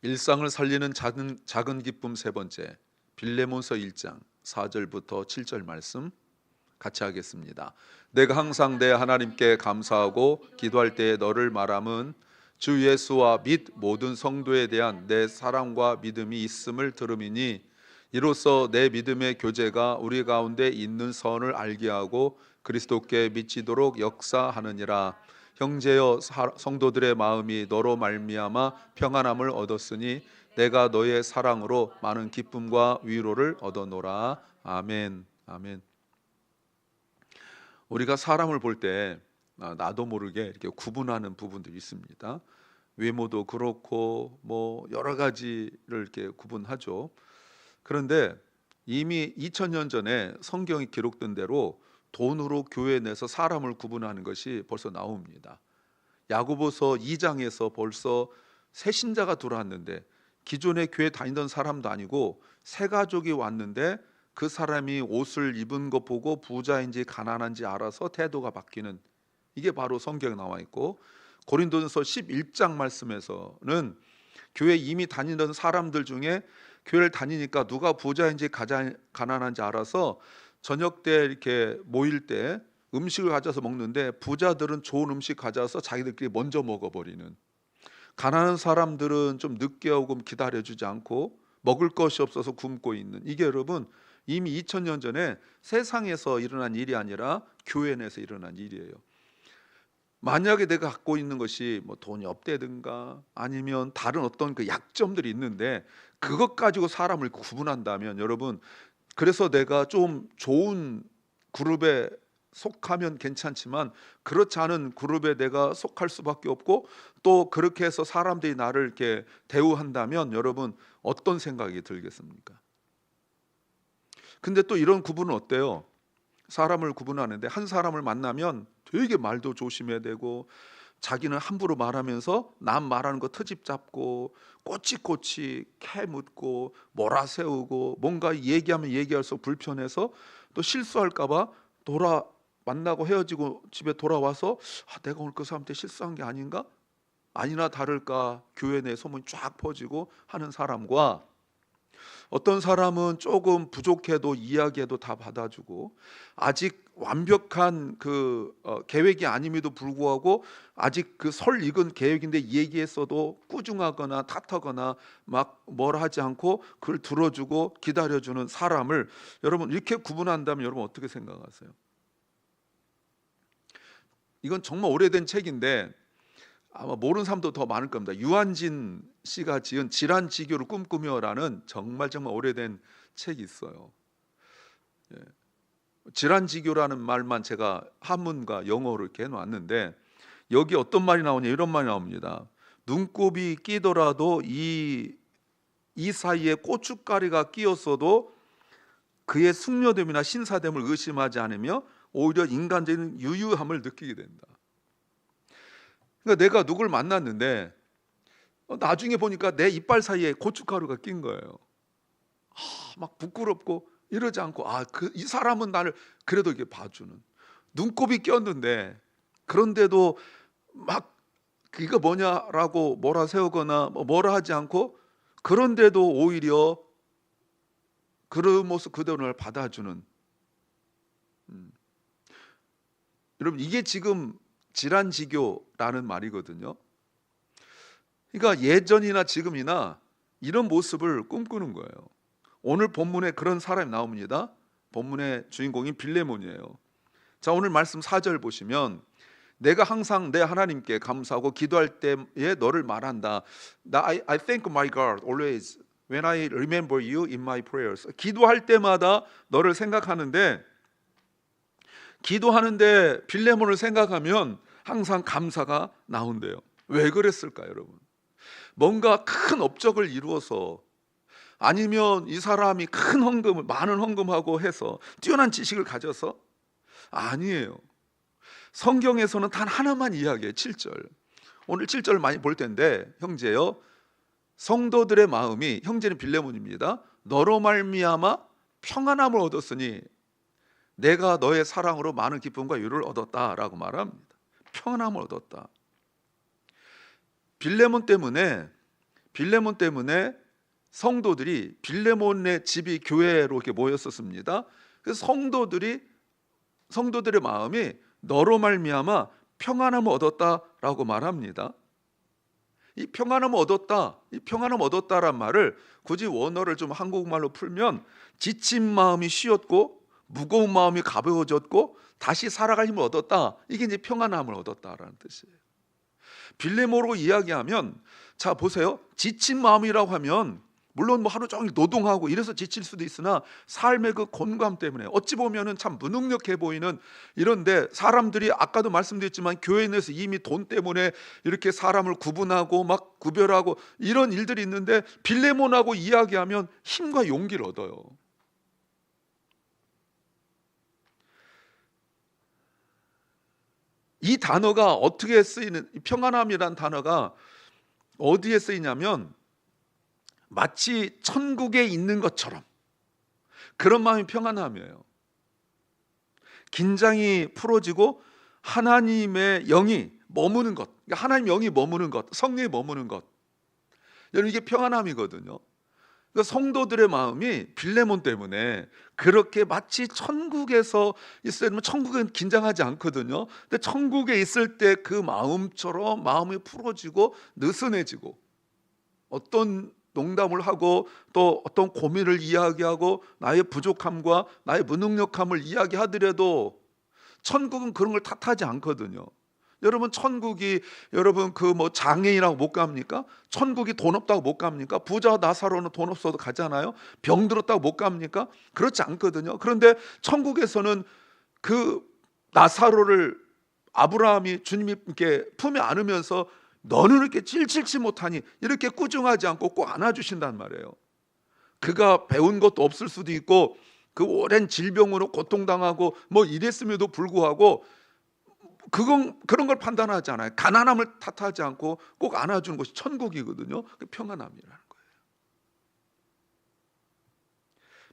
일상을 살리는 작은 기쁨 세 번째, 빌레몬서 1장 4절부터 7절 말씀 같이 하겠습니다. 내가 항상 내 하나님께 감사하고 기도할 때에 너를 말함은 주 예수와 및 모든 성도에 대한 내 사랑과 믿음이 있음을 들음이니, 이로써 내 믿음의 교제가 우리 가운데 있는 선을 알게 하고 그리스도께 미치도록 역사하느니라. 형제여, 성도들의 마음이 너로 말미암아 평안함을 얻었으니 내가 너의 사랑으로 많은 기쁨과 위로를 얻어노라. 아멘. 아멘. 우리가 사람을 볼 때 나도 모르게 이렇게 구분하는 부분들이 있습니다. 외모도 그렇고 뭐 여러 가지를 이렇게 구분하죠. 그런데 이미 2000년 전에 성경이 기록된 대로 돈으로 교회 내에서 사람을 구분하는 것이 벌써 나옵니다. 야고보서 2장에서 벌써 새 신자가 들어왔는데, 기존에 교회 다니던 사람도 아니고 새 가족이 왔는데 그 사람이 옷을 입은 것 보고 부자인지 가난한지 알아서 태도가 바뀌는, 이게 바로 성경에 나와 있고, 고린도전서 11장 말씀에서는 교회 이미 다니던 사람들 중에 교회를 다니니까 누가 부자인지 가난한지 알아서 저녁 때 이렇게 모일 때 음식을 가져서 먹는데, 부자들은 좋은 음식 가져와서 자기들끼리 먼저 먹어버리는, 가난한 사람들은 좀 늦게 오고 기다려주지 않고 먹을 것이 없어서 굶고 있는, 이게 여러분 이미 2000년 전에 세상에서 일어난 일이 아니라 교회 내에서 일어난 일이에요. 만약에 내가 갖고 있는 것이 뭐 돈이 없다든가 아니면 다른 어떤 그 약점들이 있는데 그것 가지고 사람을 구분한다면, 여러분, 그래서 내가 좀 좋은 그룹에 속하면 괜찮지만 그렇지 않은 그룹에 내가 속할 수밖에 없고, 또 그렇게 해서 사람들이 나를 이렇게 대우한다면 여러분 어떤 생각이 들겠습니까? 근데 또 이런 구분은 어때요? 사람을 구분하는데 한 사람을 만나면 되게 말도 조심해야 되고, 자기는 함부로 말하면서 남 말하는 거 트집 잡고 꼬치꼬치 캐묻고 몰아세우고, 뭔가 얘기하면 얘기할수록 불편해서 또 실수할까 봐 만나고 헤어지고 집에 돌아와서 내가 오늘 그 사람한테 실수한 게 아닌가? 아니나 다를까 교회 내 소문이 쫙 퍼지고 하는 사람과, 어떤 사람은 조금 부족해도 이야기해도 다 받아주고, 아직 완벽한 계획이 아님에도 불구하고 아직 그 설 익은 계획인데 얘기했어도 꾸중하거나 탓하거나 막 뭐라 하지 않고 그걸 들어주고 기다려주는 사람을 여러분 이렇게 구분한다면 여러분 어떻게 생각하세요? 이건 정말 오래된 책인데 아마 모르는 사람도 더 많을 겁니다. 유한진 씨가 지은 질환지교를 꿈꾸며라는 정말 오래된 책이 있어요. 예. 질환지교라는 말만 제가 한문과 영어로 이렇게 해놨는데, 여기 어떤 말이 나오냐, 이런 말이 나옵니다. 눈곱이 끼더라도 이 사이에 고춧가리가 끼었어도 그의 숙녀됨이나 신사됨을 의심하지 않으며 오히려 인간적인 유유함을 느끼게 된다. 그러니까 내가 누굴 만났는데 나중에 보니까 내 이빨 사이에 고춧가루가 낀 거예요. 막 부끄럽고 이러지 않고, 이 사람은 나를 그래도 이게 봐주는, 눈곱이 꼈는데 그런데도 막 이거 뭐냐라고 뭐라 세우거나 뭐라 하지 않고, 그런데도 오히려 그런 모습 그대로 받아주는, 여러분 이게 지금 질환지교라는 말이거든요. 그러니까 예전이나 지금이나 이런 모습을 꿈꾸는 거예요. 오늘 본문에 그런 사람이 나옵니다. 본문의 주인공이 빌레몬이에요. 자, 오늘 말씀 4절 보시면, 내가 항상 내 하나님께 감사하고 기도할 때에 너를 말한다. I thank my God always when I remember you in my prayers. 기도할 때마다 너를 생각하는데, 기도하는데 빌레몬을 생각하면 항상 감사가 나온대요. 왜 그랬을까요, 여러분? 뭔가 큰 업적을 이루어서, 아니면 이 사람이 많은 헌금하고 해서 뛰어난 지식을 가져서? 아니에요. 성경에서는 단 하나만 이야기해요. 7절. 오늘 7절 많이 볼 텐데, 형제여, 성도들의 마음이, 형제는 빌레몬입니다, 너로 말미암아 평안함을 얻었으니 내가 너의 사랑으로 많은 기쁨과 위로를 얻었다라고 말합니다. 평안함을 얻었다. 빌레몬 때문에 빌레몬 때문에 성도들이 빌레몬의 집이 교회로 이렇게 모였었습니다. 그래서 성도들의 마음이 너로 말미암아 평안함을 얻었다라고 말합니다. 이 평안함을 얻었다란 말을 굳이 원어를 좀 한국말로 풀면 지친 마음이 쉬었고 무거운 마음이 가벼워졌고 다시 살아갈 힘을 얻었다. 이게 이제 평안함을 얻었다라는 뜻이에요. 빌레몬으로 이야기하면, 자 보세요. 지친 마음이라고 하면 물론 뭐 하루 종일 노동하고 이래서 지칠 수도 있으나 삶의 그 곤감 때문에 어찌 보면은 참 무능력해 보이는, 이런데 사람들이 아까도 말씀드렸지만 교회 내에서 이미 돈 때문에 이렇게 사람을 구분하고 막 구별하고 이런 일들이 있는데 빌레몬하고 이야기하면 힘과 용기를 얻어요. 이 단어가 어떻게 쓰이는, 평안함이란 단어가 어디에 쓰이냐면 마치 천국에 있는 것처럼 그런 마음이 평안함이에요. 긴장이 풀어지고 하나님의 영이 머무는 것, 그러니까 하나님 영이 머무는 것, 성령이 머무는 것, 여러분 이게 평안함이거든요. 그러니까 성도들의 마음이 빌레몬 때문에 그렇게 마치 천국에서 있어야 되면, 천국은 긴장하지 않거든요. 근데 천국에 있을 때 그 마음처럼 마음이 풀어지고 느슨해지고, 어떤 농담을 하고 또 어떤 고민을 이야기하고 나의 부족함과 나의 무능력함을 이야기하더라도 천국은 그런 걸 탓하지 않거든요. 여러분 천국이, 여러분 그 뭐 장애인이라고 못 갑니까? 천국이 돈 없다고 못 갑니까? 부자 나사로는 돈 없어도 가잖아요. 병 들었다고 못 갑니까? 그렇지 않거든요. 그런데 천국에서는 그 나사로를 아브라함이 주님이 이렇게 품에 안으면서 너는 이렇게 찔찔치 못하니 이렇게 꾸중하지 않고 꼭 안아주신단 말이에요. 그가 배운 것도 없을 수도 있고 그 오랜 질병으로 고통당하고 뭐 이랬음에도 불구하고 그런 걸 판단하지 않아요. 가난함을 탓하지 않고 꼭 안아주는 것이 천국이거든요. 그 평안함이라는 거예요.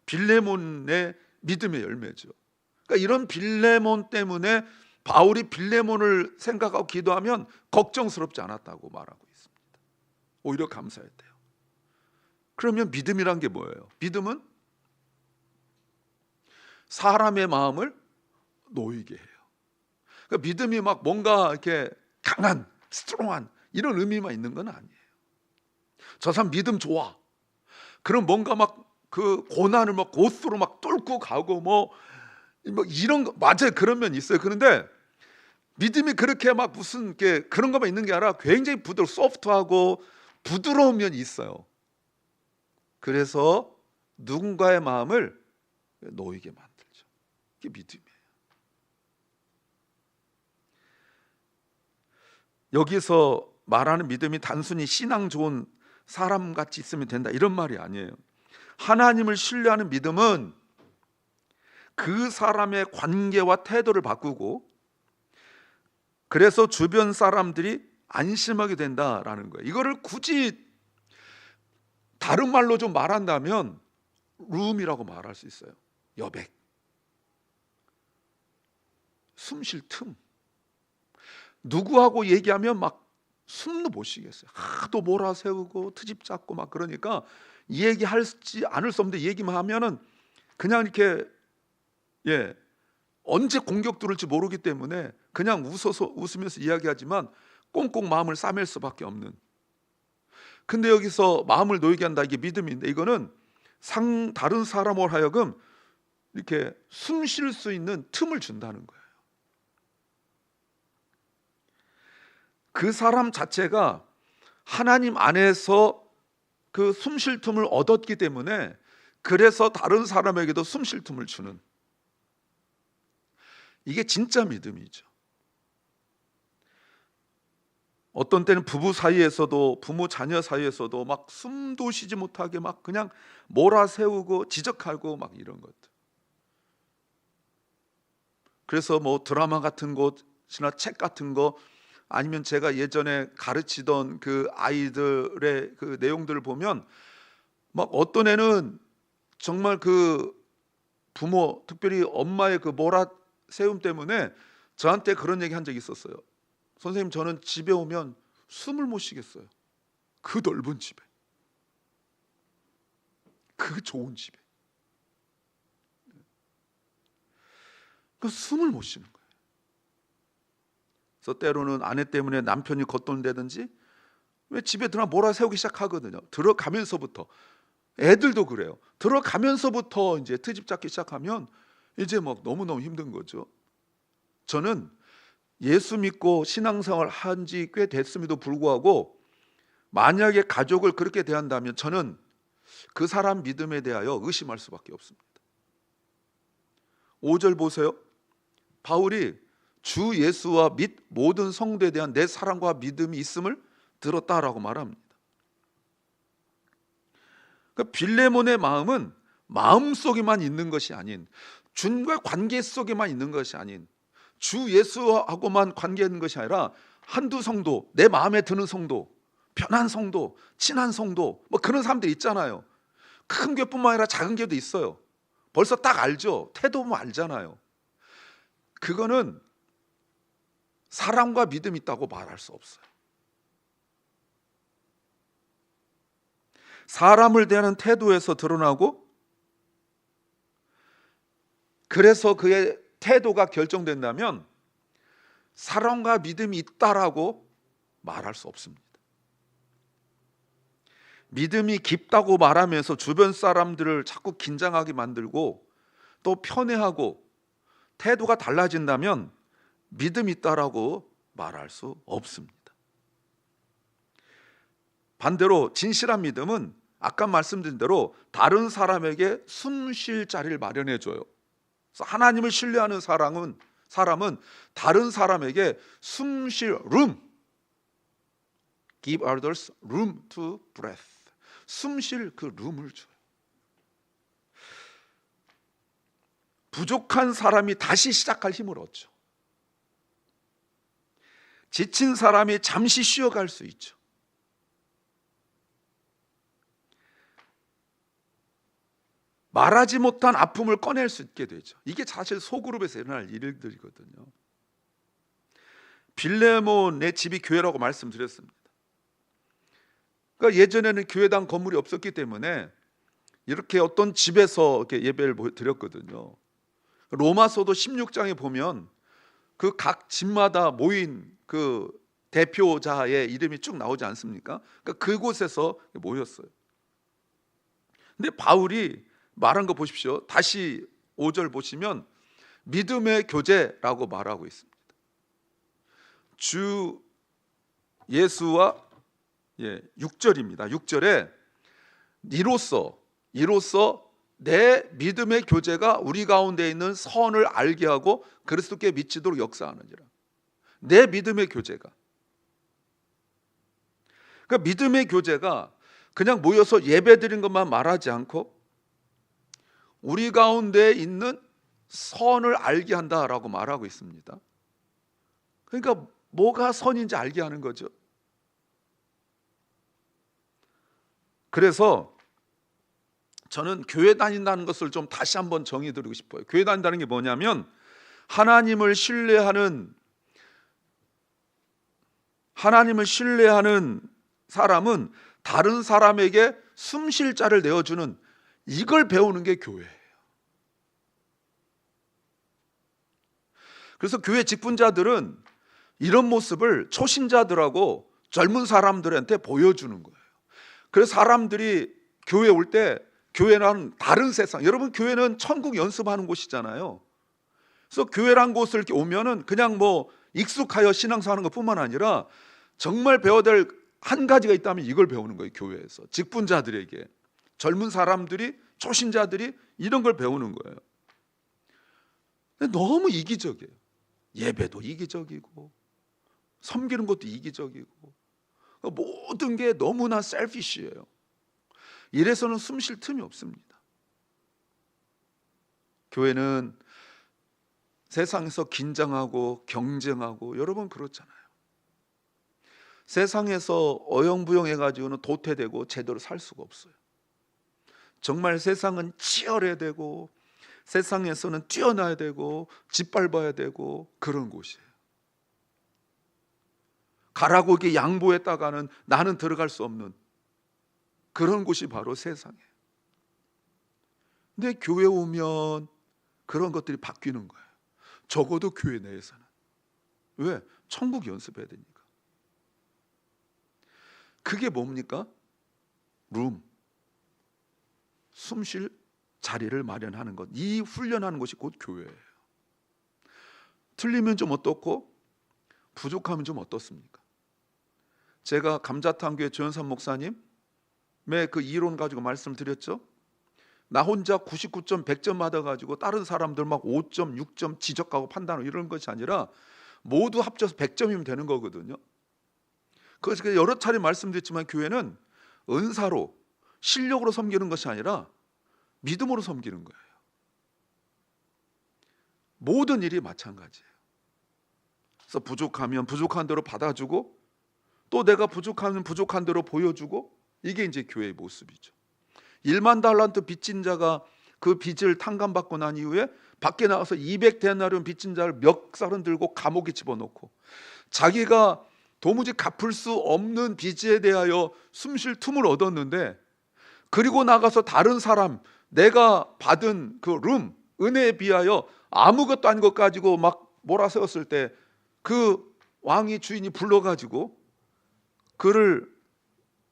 빌레몬의 믿음의 열매죠. 그러니까 이런 빌레몬 때문에 바울이 빌레몬을 생각하고 기도하면 걱정스럽지 않았다고 말하고 있습니다. 오히려 감사했대요. 그러면 믿음이란 게 뭐예요? 믿음은 사람의 마음을 놓이게 해요. 그러니까 믿음이 막 뭔가 이렇게 강한, 스트롱한 이런 의미만 있는 건 아니에요. 저 사람 믿음 좋아. 그럼 뭔가 막 그 고난을 막 고스로 막 뚫고 가고 뭐 이런 거 맞아요. 그런 면이 있어요. 그런데 믿음이 그렇게 막 무슨 게 그런 것만 있는 게 아니라 굉장히 소프트하고 부드러운 면이 있어요. 그래서 누군가의 마음을 놓이게 만들죠. 이게 믿음이에요. 여기서 말하는 믿음이 단순히 신앙 좋은 사람같이 있으면 된다 이런 말이 아니에요. 하나님을 신뢰하는 믿음은 그 사람의 관계와 태도를 바꾸고 그래서 주변 사람들이 안심하게 된다라는 거예요. 이거를 굳이 다른 말로 좀 말한다면 룸이라고 말할 수 있어요. 여백, 숨 쉴 틈. 누구하고 얘기하면 막 숨도 못 쉬겠어요. 하도 몰아세우고 트집 잡고 막 그러니까 얘기할지 않을 수 없는데 얘기만 하면은 그냥 이렇게 언제 공격 들을지 모르기 때문에 그냥 웃으면서 이야기하지만 꽁꽁 마음을 싸맬 수밖에 없는. 근데 여기서 마음을 놓이게 한다, 이게 믿음인데 이거는 다른 사람을 하여금 이렇게 숨 쉴 수 있는 틈을 준다는 거예요. 그 사람 자체가 하나님 안에서 그 숨 쉴 틈을 얻었기 때문에 그래서 다른 사람에게도 숨 쉴 틈을 주는, 이게 진짜 믿음이죠. 어떤 때는 부부 사이에서도 부모 자녀 사이에서도 막 숨도 쉬지 못하게 막 그냥 몰아세우고 지적하고 막 이런 것들. 그래서 뭐 드라마 같은 것이나 책 같은 거 아니면 제가 예전에 가르치던 그 아이들의 그 내용들을 보면 막 어떤 애는 정말 그 부모, 특별히 엄마의 그 몰아세움 때문에 저한테 그런 얘기 한 적이 있었어요. 선생님, 저는 집에 오면 숨을 못 쉬겠어요. 그 넓은 집에. 그 좋은 집에. 그 숨을 못 쉬는 거예요. 그래서 때로는 아내 때문에 남편이 겉돈다든지 왜 집에 들어가 몰아세우기 시작하거든요. 들어가면서부터. 애들도 그래요. 들어가면서부터 이제 트집 잡기 시작하면 이제 막 너무너무 힘든 거죠. 저는 예수 믿고 신앙생활 한 지 꽤 됐음에도 불구하고 만약에 가족을 그렇게 대한다면 저는 그 사람 믿음에 대하여 의심할 수밖에 없습니다. 5절 보세요. 바울이 주 예수와 및 모든 성도에 대한 내 사랑과 믿음이 있음을 들었다라고 말합니다. 그러니까 빌레몬의 마음은 마음속에만 있는 것이 아닌, 주님과 관계 속에만 있는 것이 아닌, 주 예수하고만 관계 있는 것이 아니라 한두 성도, 내 마음에 드는 성도, 편한 성도, 친한 성도, 뭐 그런 사람들 있잖아요. 큰 교회뿐만 아니라 작은 교회도 있어요. 벌써 딱 알죠. 태도 보면 알잖아요. 그거는 사랑과 믿음이 있다고 말할 수 없어요. 사람을 대하는 태도에서 드러나고, 그래서 그의 태도가 결정된다면 사랑과 믿음이 있다라고 말할 수 없습니다. 믿음이 깊다고 말하면서 주변 사람들을 자꾸 긴장하게 만들고 또 편애하고 태도가 달라진다면 믿음이 있다라고 말할 수 없습니다. 반대로 진실한 믿음은 아까 말씀드린 대로 다른 사람에게 숨 쉴 자리를 마련해 줘요. 그래서 하나님을 신뢰하는 사람은 다른 사람에게 숨 쉴 room, give others room to breathe, 숨 쉴 그 룸을 줘요. 부족한 사람이 다시 시작할 힘을 얻죠. 지친 사람이 잠시 쉬어갈 수 있죠. 말하지 못한 아픔을 꺼낼 수 있게 되죠. 이게 사실 소그룹에서 일어날 일들이거든요. 빌레몬의 집이 교회라고 말씀드렸습니다. 그러니까 예전에는 교회당 건물이 없었기 때문에 이렇게 어떤 집에서 이렇게 예배를 드렸거든요. 로마서도 16장에 보면 그 각 집마다 모인 그 대표자의 이름이 쭉 나오지 않습니까? 그러니까 그곳에서 모였어요. 근데 바울이 말한 거 보십시오. 다시 5절 보시면 믿음의 교제라고 말하고 있습니다. 주 예수와 6절입니다. 6절에 이로써 내 믿음의 교제가 우리 가운데 있는 선을 알게 하고 그리스도께 미치도록 역사하느니라. 내 믿음의 교제가, 그러니까 믿음의 교제가 그냥 모여서 예배드린 것만 말하지 않고 우리 가운데 있는 선을 알게 한다라고 말하고 있습니다. 그러니까 뭐가 선인지 알게 하는 거죠. 그래서 저는 교회 다닌다는 것을 좀 다시 한번 정의드리고 싶어요. 교회 다닌다는 게 뭐냐면 하나님을 신뢰하는 사람은 다른 사람에게 숨 쉴 자를 내어주는, 이걸 배우는 게 교회예요. 그래서 교회 직분자들은 이런 모습을 초신자들하고 젊은 사람들한테 보여주는 거예요. 그래서 사람들이 교회 올 때, 교회는 다른 세상, 여러분 교회는 천국 연습하는 곳이잖아요. 그래서 교회란 곳을 이렇게 오면은 그냥 뭐 익숙하여 신앙생활하는 것뿐만 아니라 정말 배워야 될 한 가지가 있다면 이걸 배우는 거예요. 교회에서 직분자들에게, 젊은 사람들이, 초신자들이 이런 걸 배우는 거예요. 근데 너무 이기적이에요. 예배도 이기적이고 섬기는 것도 이기적이고 모든 게 너무나 셀피시해요. 이래서는 숨 쉴 틈이 없습니다. 교회는 세상에서 긴장하고 경쟁하고, 여러분 그렇잖아요. 세상에서 어영부영해가지고는 도태되고 제대로 살 수가 없어요. 정말 세상은 치열해야 되고 세상에서는 뛰어나야 되고 짓밟아야 되고 그런 곳이에요. 가라고 이렇게 양보했다가는 나는 들어갈 수 없는 그런 곳이 바로 세상이에요. 근데 교회 오면 그런 것들이 바뀌는 거예요. 적어도 교회 내에서는. 왜? 천국 연습해야 되니까. 그게 뭡니까? 룸, 숨 쉴 자리를 마련하는 것. 이 훈련하는 것이 곧 교회예요. 틀리면 좀 어떻고 부족하면 좀 어떻습니까? 제가 감자탕교회 조현삼 목사님의 그 이론 가지고 말씀을 드렸죠. 나 혼자 99점 100점 받아가지고 다른 사람들 막 5점 6점 지적하고 판단하고 이런 것이 아니라 모두 합쳐서 100점이면 되는 거거든요. 그래서 여러 차례 말씀드렸지만 교회는 은사로 실력으로 섬기는 것이 아니라 믿음으로 섬기는 거예요. 모든 일이 마찬가지예요. 그래서 부족하면 부족한 대로 받아주고 또 내가 부족하면 부족한 대로 보여주고, 이게 이제 교회의 모습이죠. 1만 달란트 빚진 자가 그 빚을 탕감받고 난 이후에 밖에 나가서 200데나리온 빚진 자를 멱살은 들고 감옥에 집어넣고 자기가 도무지 갚을 수 없는 빚에 대하여 숨쉴 틈을 얻었는데, 그리고 나가서 다른 사람, 내가 받은 그 룸, 은혜에 비하여 아무것도 아닌 것 가지고 막 몰아세웠을 때 그 왕이 주인이 불러가지고 그를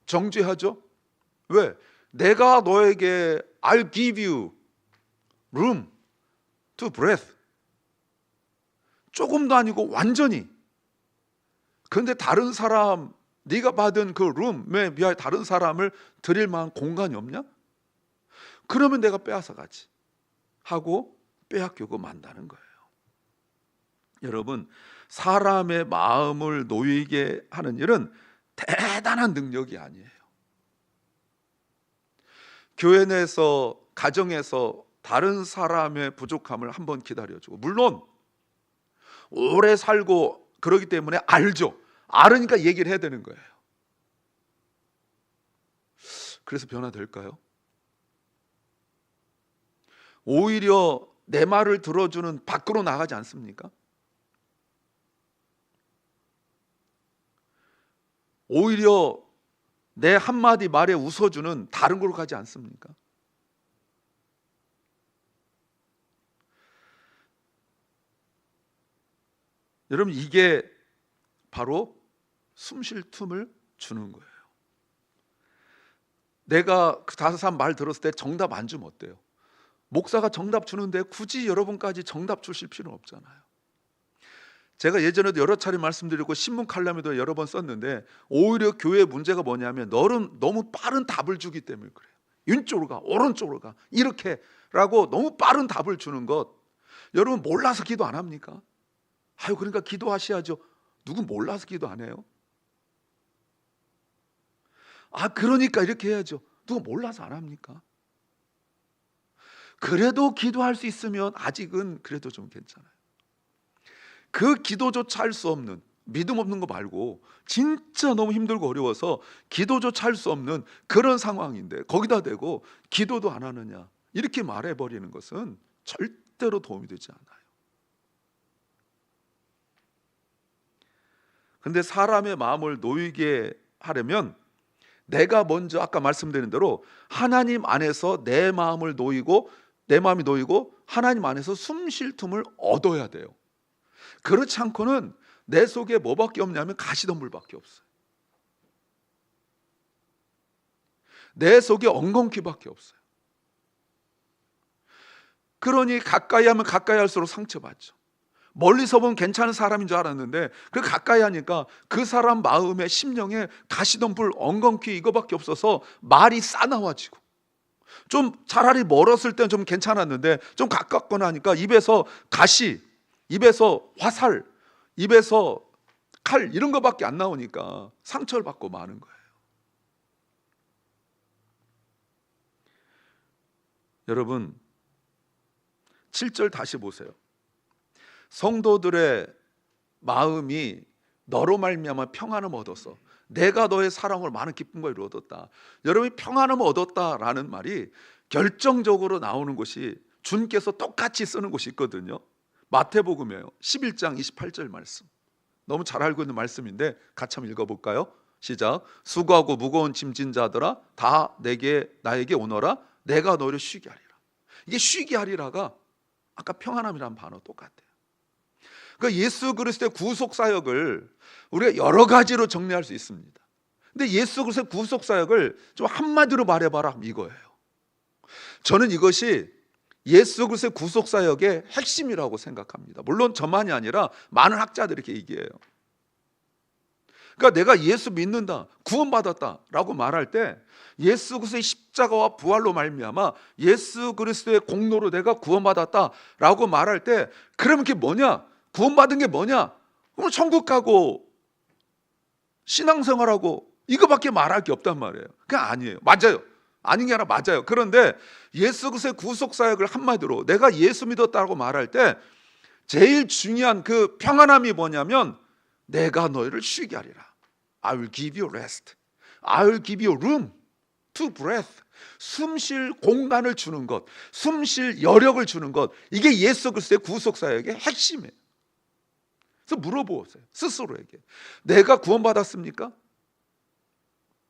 정죄하죠. 왜? 내가 너에게 I'll give you room to breathe. 조금도 아니고 완전히. 그런데 다른 사람, 네가 받은 그 룸에 비하여 다른 사람을 드릴 만한 공간이 없냐? 그러면 내가 빼앗아 가지 하고 빼앗기고 만다는 거예요. 여러분, 사람의 마음을 놓이게 하는 일은 대단한 능력이 아니에요. 교회 내에서, 가정에서 다른 사람의 부족함을 한번 기다려주고, 물론 오래 살고 그러기 때문에 알죠. 알으니까 얘기를 해야 되는 거예요. 그래서 변화될까요? 오히려 내 말을 들어주는 밖으로 나가지 않습니까? 오히려 내 한마디 말에 웃어주는 다른 곳으로 가지 않습니까? 여러분, 이게 바로 숨쉴 틈을 주는 거예요. 내가 그 다섯 사람 말 들었을 때 정답 안 주면 어때요? 목사가 정답 주는데 굳이 여러분까지 정답 주실 필요는 없잖아요. 제가 예전에도 여러 차례 말씀드리고 신문 칼럼에도 여러 번 썼는데, 오히려 교회의 문제가 뭐냐면 너는 너무 빠른 답을 주기 때문에 그래요. 왼쪽으로 가, 오른쪽으로 가, 이렇게 라고 너무 빠른 답을 주는 것. 여러분, 몰라서 기도 안 합니까? 아유, 그러니까 기도하셔야죠. 누구 몰라서 기도 안 해요? 아, 그러니까 이렇게 해야죠. 누가 몰라서 안 합니까? 그래도 기도할 수 있으면 아직은 그래도 좀 괜찮아요. 그 기도조차 할 수 없는, 믿음 없는 거 말고 진짜 너무 힘들고 어려워서 기도조차 할 수 없는 그런 상황인데 거기다 대고 기도도 안 하느냐, 이렇게 말해버리는 것은 절대로 도움이 되지 않아요. 근데 사람의 마음을 놓이게 하려면 내가 먼저 아까 말씀드린 대로 하나님 안에서 내 마음이 놓이고 하나님 안에서 숨 쉴 틈을 얻어야 돼요. 그렇지 않고는 내 속에 뭐밖에 없냐면 가시덤불밖에 없어요. 내 속에 엉겅퀴밖에 없어요. 그러니 가까이 하면 가까이 할수록 상처받죠. 멀리서 보면 괜찮은 사람인 줄 알았는데 그 가까이 하니까 그 사람 마음에, 심령에 가시덤불, 엉겅퀴 이거밖에 없어서 말이 싸나워지고, 좀 차라리 멀었을 땐 좀 괜찮았는데 좀 가깝거나 하니까 입에서 가시, 입에서 화살, 입에서 칼 이런 거밖에 안 나오니까 상처를 받고 마는 거예요. 여러분, 7절 다시 보세요. 성도들의 마음이 너로 말미암아 평안을 얻었어. 내가 너의 사랑으로 많은 기쁨과 위로를 얻었다. 여러분이 평안을 얻었다라는 말이 결정적으로 나오는 곳이 주님께서 똑같이 쓰는 곳이 있거든요. 마태복음이에요. 11장 28절 말씀. 너무 잘 알고 있는 말씀인데 같이 한번 읽어볼까요? 시작. 수고하고 무거운 짐진 자들아 다 나에게 오너라. 내가 너를 쉬게 하리라. 이게 쉬게 하리라가 아까 평안함이라는 단어 똑같아요. 그러니까 예수 그리스도의 구속 사역을 우리가 여러 가지로 정리할 수 있습니다. 근데 예수 그리스도의 구속 사역을 좀 한마디로 말해봐라 이거예요. 저는 이것이 예수 그리스도의 구속 사역의 핵심이라고 생각합니다. 물론 저만이 아니라 많은 학자들이 이렇게 얘기해요. 그러니까 내가 예수 믿는다, 구원받았다라고 말할 때 예수 그리스도의 십자가와 부활로 말미암아 예수 그리스도의 공로로 내가 구원받았다라고 말할 때, 그러면 그게 뭐냐? 구원받은 게 뭐냐? 그럼 천국 가고 신앙생활하고 이거밖에 말할 게 없단 말이에요. 그게 아니에요. 맞아요. 아닌 게 아니라 맞아요. 그런데 예수 그리스도의 구속 사역을 한마디로 내가 예수 믿었다고 말할 때 제일 중요한 그 평안함이 뭐냐면 내가 너희를 쉬게 하리라. I will give you rest. I will give you room to breathe. 숨 쉴 공간을 주는 것, 숨 쉴 여력을 주는 것, 이게 예수 그리스도의 구속 사역의 핵심이에요. 그래서 물어보세요. 스스로에게. 내가 구원받았습니까?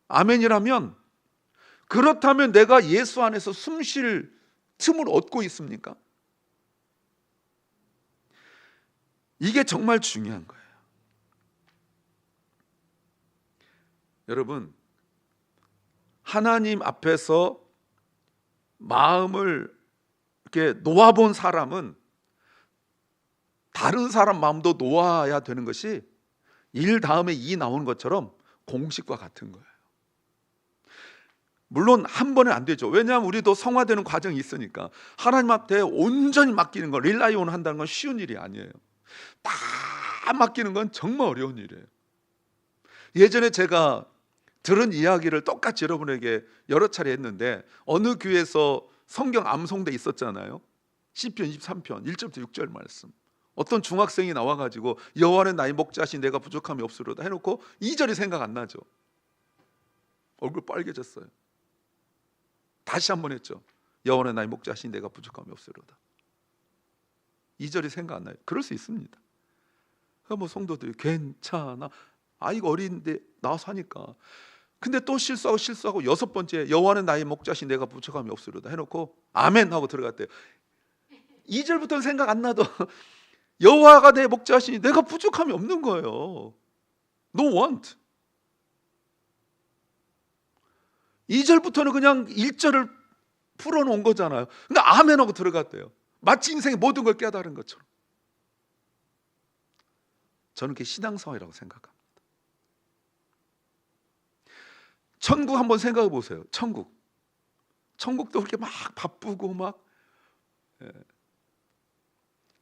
아멘이라면, 그렇다면 내가 예수 안에서 숨 쉴 틈을 얻고 있습니까? 이게 정말 중요한 거예요. 여러분, 하나님 앞에서 마음을 이렇게 놓아본 사람은 다른 사람 마음도 놓아야 되는 것이 일 다음에 이 나오는 것처럼 공식과 같은 거예요. 물론 한 번에 안 되죠. 왜냐하면 우리도 성화되는 과정이 있으니까. 하나님 앞에 온전히 맡기는 거, 릴라이온 한다는 건 쉬운 일이 아니에요. 다 맡기는 건 정말 어려운 일이에요. 예전에 제가 들은 이야기를 똑같이 여러분에게 여러 차례 했는데, 어느 교회에서 성경 암송대 있었잖아요. 시편 23편 1절부터 6절 말씀. 어떤 중학생이 나와가지고 여호와는 나의 목자신 내가 부족함이 없으로다 해놓고 2절이 생각 안 나죠. 얼굴 빨개졌어요. 다시 한번 했죠. 여호와는 나의 목자신 내가 부족함이 없으로다. 2절이 생각 안 나요. 그럴 수 있습니다. 뭐 성도들이 괜찮아, 아이가 어린데 나와서 하니까. 근데 또 실수하고 여섯 번째 여호와는 나의 목자신 내가 부족함이 없으로다 해놓고 아멘 하고 들어갔대요. 2절부터는 생각 안 나도 여호와가 내 목자시니 내가 부족함이 없는 거예요. No want. 2절부터는 그냥 1절을 풀어놓은 거잖아요. 근데 아멘 하고 들어갔대요. 마치 인생의 모든 걸 깨달은 것처럼. 저는 그게 신앙생활이라고 생각합니다. 천국 한번 생각해 보세요. 천국도 그렇게 막 바쁘고 막,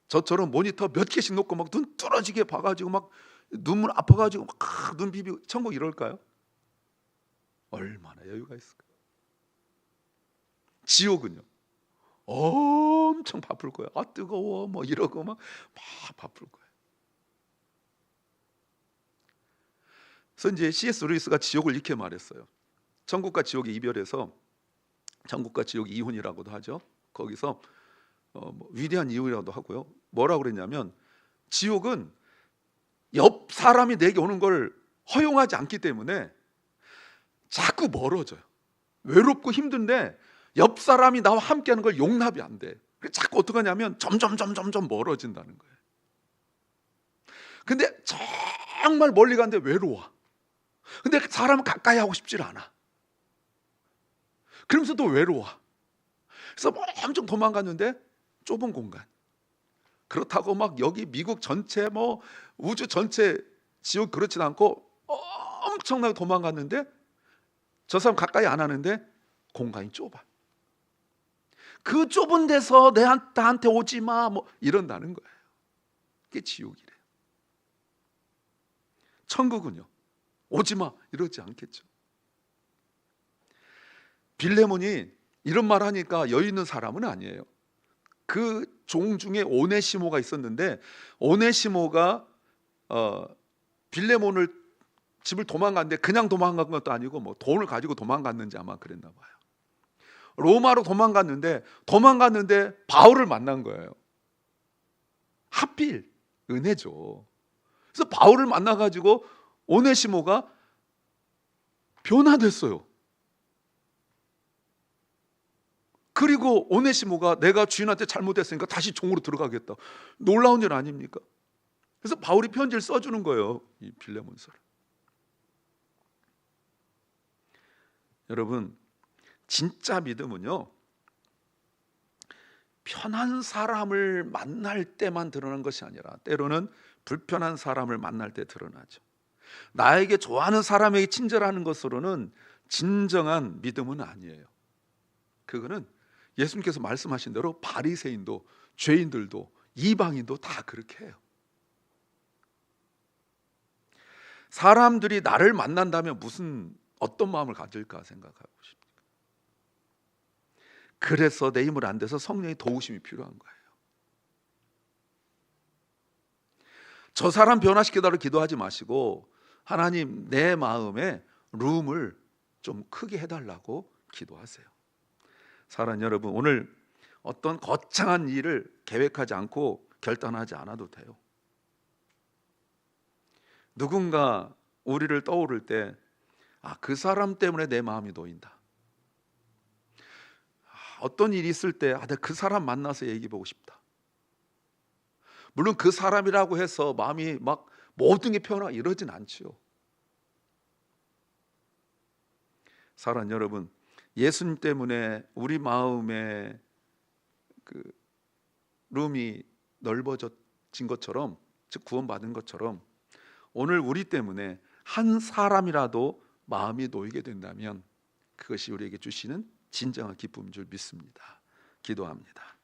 저처럼 모니터 몇 개씩 놓고 막 눈 뚫어지게 봐가지고 막 눈물 아파가지고 막 눈 비비고 천국 이럴까요? 얼마나 여유가 있을까요? 지옥은요 엄청 바쁠 거예요. 아 뜨거워 뭐 이러고 막 바쁠 거예요. 그래서 이제 C.S. 루이스가 지옥을 이렇게 말했어요. 천국과 지옥의 이별에서, 천국과 지옥의 이혼이라고도 하죠. 거기서 위대한 이혼이라고도 하고요. 뭐라고 그랬냐면, 지옥은 옆 사람이 내게 오는 걸 허용하지 않기 때문에 자꾸 멀어져요. 외롭고 힘든데 옆 사람이 나와 함께하는 걸 용납이 안 돼. 그래서 자꾸 어떻게 하냐면 점점 멀어진다는 거예요. 근데 정말 멀리 가는데 외로워. 근데 사람은 가까이 하고 싶질 않아. 그러면서도 외로워. 그래서 엄청 도망갔는데 좁은 공간. 그렇다고 막 여기 미국 전체 뭐 우주 전체 지옥 그렇진 않고 엄청나게 도망갔는데 저 사람 가까이 안 하는데 공간이 좁아. 그 좁은 데서 나한테 오지 마 뭐 이런다는 거예요. 그게 지옥이래. 천국은요 오지 마 이러지 않겠죠. 빌레몬이 이런 말 하니까 여유 있는 사람은 아니에요. 그 종 중에 오네시모가 있었는데, 오네시모가 빌레몬을 집을 도망갔는데 그냥 도망간 것도 아니고 뭐 돈을 가지고 도망갔는지 아마 그랬나 봐요. 로마로 도망갔는데 바울을 만난 거예요. 하필 은혜죠. 그래서 바울을 만나가지고 오네시모가 변화됐어요. 그리고 오네시모가 내가 주인한테 잘못했으니까 다시 종으로 들어가겠다. 놀라운 일 아닙니까? 그래서 바울이 편지를 써주는 거예요, 이 빌레몬서를. 여러분, 진짜 믿음은요, 편한 사람을 만날 때만 드러나는 것이 아니라 때로는 불편한 사람을 만날 때 드러나죠. 나에게 좋아하는 사람에게 친절하는 것으로는 진정한 믿음은 아니에요. 그거는 예수님께서 말씀하신 대로 바리새인도 죄인들도 이방인도 다 그렇게 해요. 사람들이 나를 만난다면 어떤 마음을 가질까 생각하고 싶습니다. 그래서 내 힘을 안 돼서 성령의 도우심이 필요한 거예요. 저 사람 변화시켜달라고 기도하지 마시고 하나님, 내 마음에 룸을 좀 크게 해달라고 기도하세요. 사랑하는 여러분, 오늘 어떤 거창한 일을 계획하지 않고 결단하지 않아도 돼요. 누군가 우리를 떠오를 때 그 사람 때문에 내 마음이 놓인다. 어떤 일이 있을 때 내가 그 사람 만나서 얘기해보고 싶다. 물론 그 사람이라고 해서 마음이 막 모든 게 편하고 이러진 않지요. 사랑하는 여러분, 예수님 때문에 우리 마음에 그 룸이 넓어진 것처럼, 즉 구원받은 것처럼 오늘 우리 때문에 한 사람이라도 마음이 놓이게 된다면 그것이 우리에게 주시는 진정한 기쁨인 줄 믿습니다. 기도합니다.